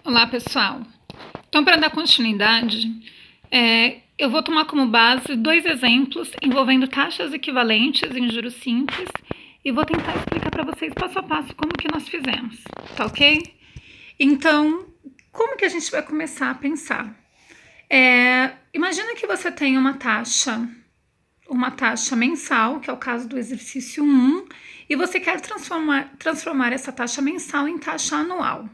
Olá, pessoal. Então, para dar continuidade, eu vou tomar como base dois exemplos envolvendo taxas equivalentes em juros simples e vou tentar explicar para vocês passo a passo como que nós fizemos, tá ok? Então, como que a gente vai começar a pensar? Imagina que você tem uma taxa mensal, que é o caso do exercício 1, e você quer transformar essa taxa mensal em taxa anual.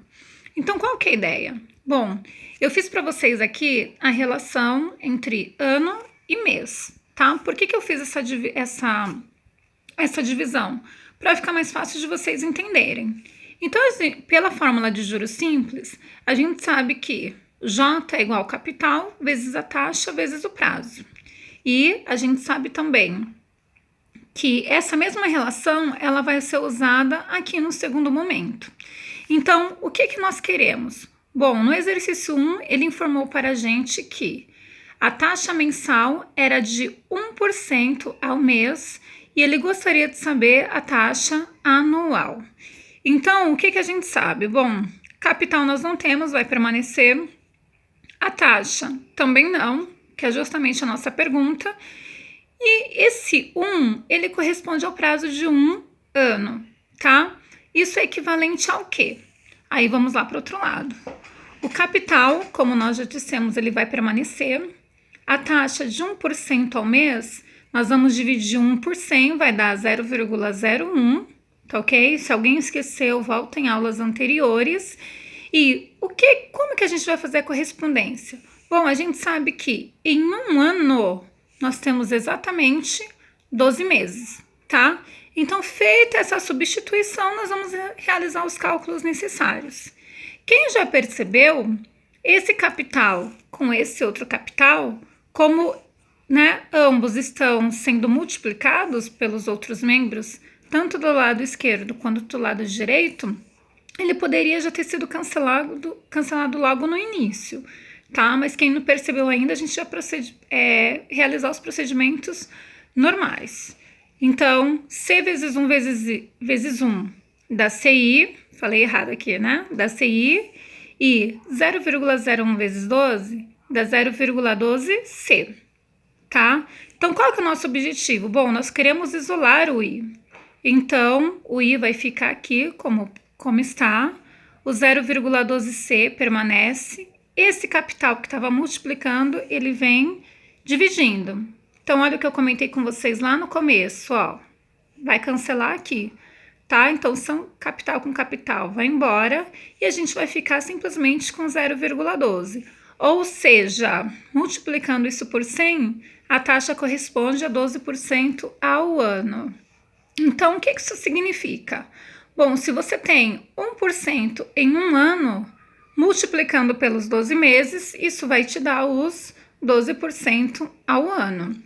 Então, qual que é a ideia? Bom, eu fiz para vocês aqui a relação entre ano e mês, tá? Por que eu fiz essa divisão? Para ficar mais fácil de vocês entenderem. Então, pela fórmula de juros simples, a gente sabe que J é igual ao capital vezes a taxa vezes o prazo. E a gente sabe também que essa mesma relação ela vai ser usada aqui no segundo momento. Então, o que nós queremos? Bom, no exercício 1, ele informou para a gente que a taxa mensal era de 1% ao mês e ele gostaria de saber a taxa anual. Então, o que a gente sabe? Bom, capital nós não temos, vai permanecer. A taxa também não, que é justamente a nossa pergunta. E esse 1, ele corresponde ao prazo de 1 ano, tá? Isso é equivalente ao quê? Aí vamos lá para o outro lado. O capital, como nós já dissemos, ele vai permanecer. A taxa de 1% ao mês, nós vamos dividir 1 por 100, vai dar 0,01, tá ok? Se alguém esqueceu, volta em aulas anteriores. E como que a gente vai fazer a correspondência? Bom, a gente sabe que em um ano nós temos exatamente 12 meses, tá? Então, feita essa substituição, nós vamos realizar os cálculos necessários. Quem já percebeu, esse capital com esse outro capital, como ambos estão sendo multiplicados pelos outros membros, tanto do lado esquerdo quanto do lado direito, ele poderia já ter sido cancelado logo no início, tá? Mas quem não percebeu ainda, a gente já procede realizar os procedimentos normais. Então, C vezes 1 vezes 1 da CI, falei errado aqui, né? Da CI, e 0,01 vezes 12 dá 0,12C, tá? Então, qual que é o nosso objetivo? Bom, nós queremos isolar o I. Então, o I vai ficar aqui como está, o 0,12C permanece, esse capital que estava multiplicando, ele vem dividindo. Então, olha o que eu comentei com vocês lá no começo, ó, vai cancelar aqui, tá? Então, são capital com capital, vai embora e a gente vai ficar simplesmente com 0,12. Ou seja, multiplicando isso por 100, a taxa corresponde a 12% ao ano. Então, o que isso significa? Bom, se você tem 1% em um ano, multiplicando pelos 12 meses, isso vai te dar os 12% ao ano.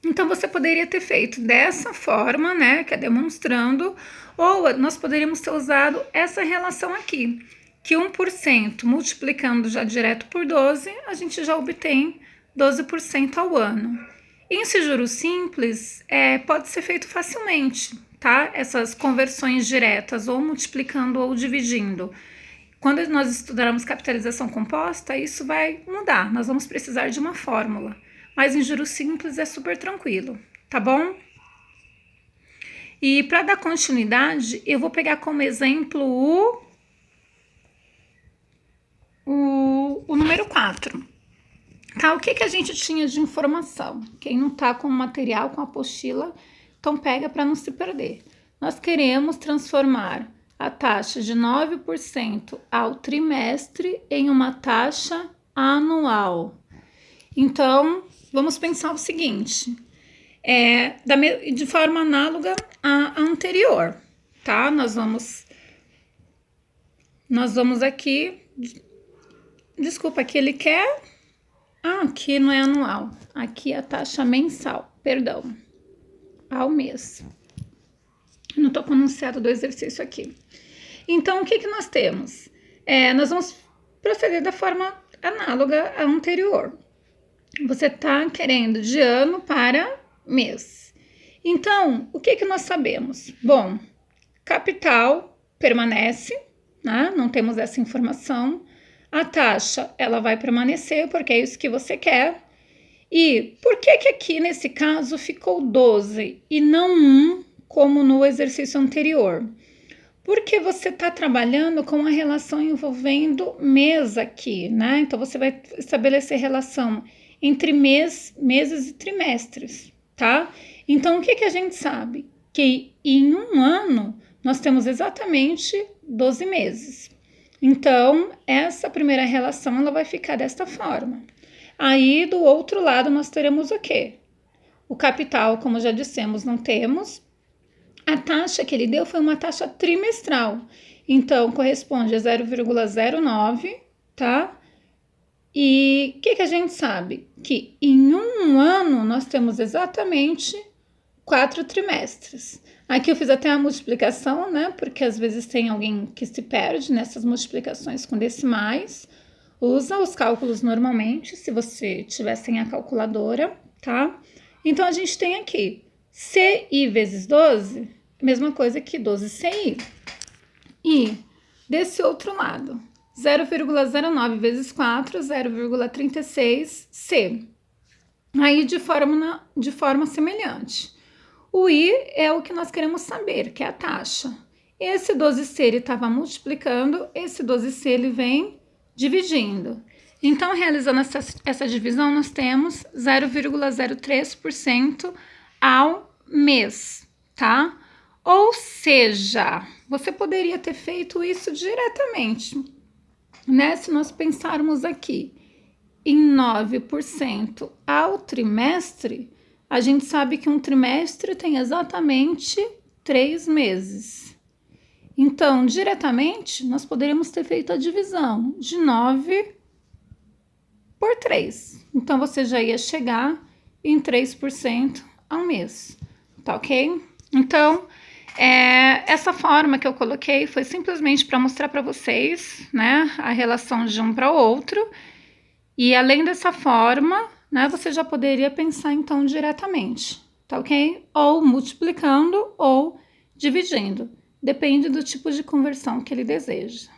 Então, você poderia ter feito dessa forma, né, que é demonstrando, ou nós poderíamos ter usado essa relação aqui, que 1% multiplicando já direto por 12, a gente já obtém 12% ao ano. Em juros simples, pode ser feito facilmente, tá? Essas conversões diretas, ou multiplicando ou dividindo. Quando nós estudarmos capitalização composta, isso vai mudar, nós vamos precisar de uma fórmula. Mas em juros simples é super tranquilo, tá bom? E para dar continuidade, eu vou pegar como exemplo o número 4. Tá, o que a gente tinha de informação? Quem não tá com o material, com a apostila, então pega para não se perder. Nós queremos transformar a taxa de 9% ao trimestre em uma taxa anual. Então, vamos pensar o seguinte, de forma análoga à anterior, tá? Nós vamos aqui, desculpa, aqui ele quer... aqui não é anual, aqui é a taxa mensal, perdão, ao mês. Não estou pronunciando do exercício aqui. Então, o que nós temos? Nós vamos proceder da forma análoga à anterior. Você está querendo de ano para mês. Então, o que nós sabemos? Bom, capital permanece, né? Não temos essa informação. A taxa, ela vai permanecer, porque é isso que você quer. E por que que aqui, nesse caso, ficou 12 e não 1, como no exercício anterior? Porque você está trabalhando com a relação envolvendo mês aqui, né? Então, você vai estabelecer relação entre meses e trimestres, tá? Então, o que que a gente sabe? Que em um ano, nós temos exatamente 12 meses. Então, essa primeira relação, ela vai ficar desta forma. Aí, do outro lado, nós teremos o quê? O capital, como já dissemos, não temos. A taxa que ele deu foi uma taxa trimestral, então corresponde a 0,09, tá? E o que a gente sabe? Que em um ano nós temos exatamente 4 trimestres. Aqui eu fiz até a multiplicação, né? Porque às vezes tem alguém que se perde nessas multiplicações com decimais. Usa os cálculos normalmente, se você tiver sem a calculadora, tá? Então a gente tem aqui CI vezes 12, mesma coisa que 12CI. E desse outro lado, 0,09 vezes 4, 0,36C. Aí de forma semelhante. O I é o que nós queremos saber, que é a taxa. Esse 12C ele estava multiplicando, esse 12C ele vem dividindo. Então, realizando essa divisão, nós temos 0,03% ao mês, tá? Ou seja, você poderia ter feito isso diretamente, né? Se nós pensarmos aqui em 9% ao trimestre, a gente sabe que um trimestre tem exatamente 3 meses. Então, diretamente, nós poderíamos ter feito a divisão de 9 por 3. Então, você já ia chegar em 3% ao mês, tá ok? Então, essa forma que eu coloquei foi simplesmente para mostrar para vocês, né, a relação de um para o outro. E além dessa forma, né, você já poderia pensar então diretamente, tá ok? Ou multiplicando ou dividindo. Depende do tipo de conversão que ele deseja.